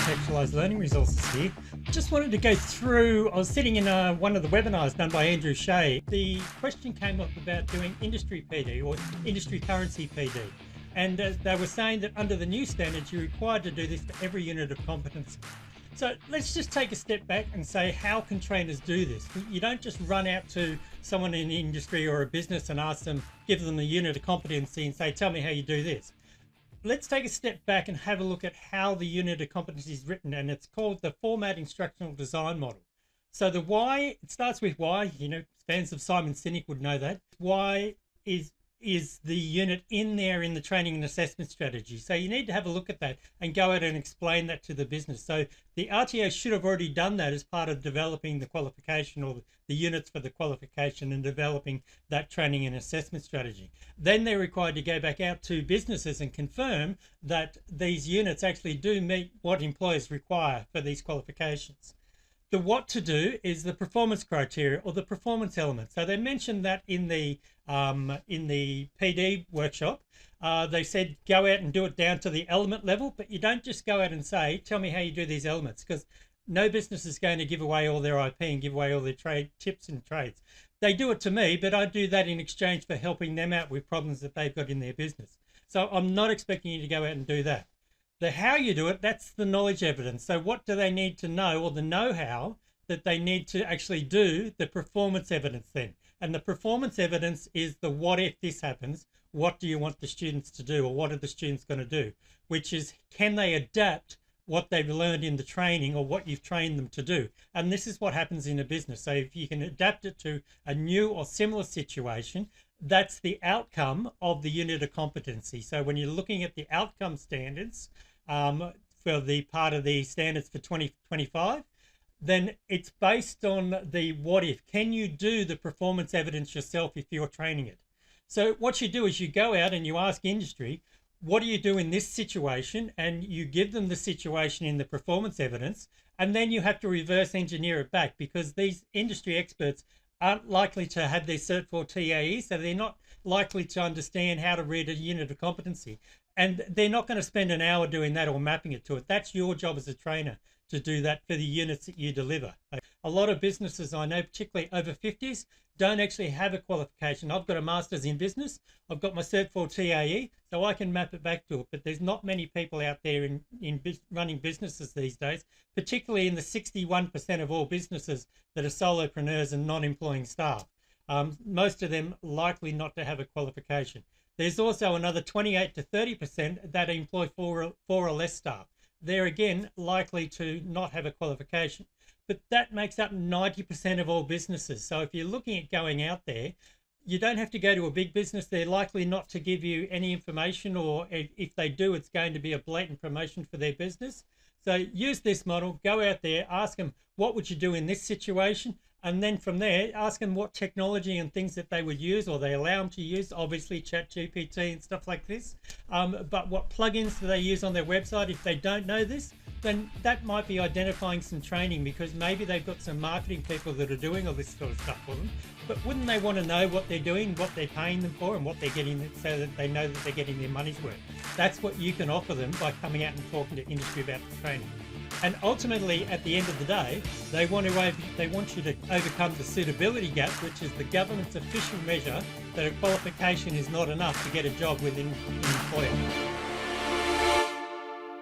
Contextualised Learning Resources here. Just wanted to go through, I was sitting in one of the webinars done by Andrew Shea. The question came up about doing industry PD or industry currency PD. And they were saying that under the new standards, you're required to do this for every unit of competence. So let's just take a step back and say, how can trainers do this? You don't just run out to someone in the industry or a business and ask them, give them the unit of competency and say, tell me how you do this. Let's take a step back and have a look at how the unit of competency is written, and it's called the Format Instructional Design Model. So the why, it starts with why, fans of Simon Sinek would know that. Why is the unit in there in the training and assessment strategy. So you need to have a look at that and go out and explain that to the business. So the RTO should have already done that as part of developing the qualification or the units for the qualification and developing that training and assessment strategy. Then they're required to go back out to businesses and confirm that these units actually do meet what employers require for these qualifications. The what to do is the performance criteria or the performance element. So they mentioned that in the PD workshop. They said go out and do it down to the element level, but you don't just go out and say, tell me how you do these elements, because no business is going to give away all their IP and give away all their trade tips and trades. They do it to me, but I do that in exchange for helping them out with problems that they've got in their business. So I'm not expecting you to go out and do that. The how you do it, that's the knowledge evidence. So what do they need to know, or the know-how that they need to actually do the performance evidence then? And the performance evidence is the what if this happens, what do you want the students to do, or what are the students going to do? Which is, can they adapt what they've learned in the training or what you've trained them to do? And this is what happens in a business. So if you can adapt it to a new or similar situation, that's the outcome of the unit of competency. So when you're looking at the outcome standards for the part of the standards for 2025, then it's based on the what if. Can you do the performance evidence yourself if you're training it? So what you do is you go out and you ask industry, what do you do in this situation? And you give them the situation in the performance evidence, and then you have to reverse engineer it back, because these industry experts aren't likely to have their Cert 4 TAE, so they're not likely to understand how to read a unit of competency. And they're not going to spend an hour doing that or mapping it to it. That's your job as a trainer, to do that for the units that you deliver. A lot of businesses I know, particularly over 50s, don't actually have a qualification. I've got a master's in business. I've got my Cert 4 TAE, so I can map it back to it. But there's not many people out there in running businesses these days, particularly in the 61% of all businesses that are solopreneurs and non-employing staff. Most of them likely not to have a qualification. There's also another 28 to 30% that employ four or less staff. They're again likely to not have a qualification, but that makes up 90% of all businesses. So if you're looking at going out there, you don't have to go to a big business. They're likely not to give you any information, or if they do, it's going to be a blatant promotion for their business. So use this model, go out there, ask them, what would you do in this situation? And then from there, ask them what technology and things that they would use, or they allow them to use, obviously ChatGPT and stuff like this. But what plugins do they use on their website? If they don't know this, then that might be identifying some training, because maybe they've got some marketing people that are doing all this sort of stuff for them. But wouldn't they want to know what they're doing, what they're paying them for, and what they're getting, so that they know that they're getting their money's worth? That's what you can offer them by coming out and talking to industry about the training. And ultimately, at the end of the day, they want you to overcome the suitability gap, which is the government's official measure that a qualification is not enough to get a job within an employer.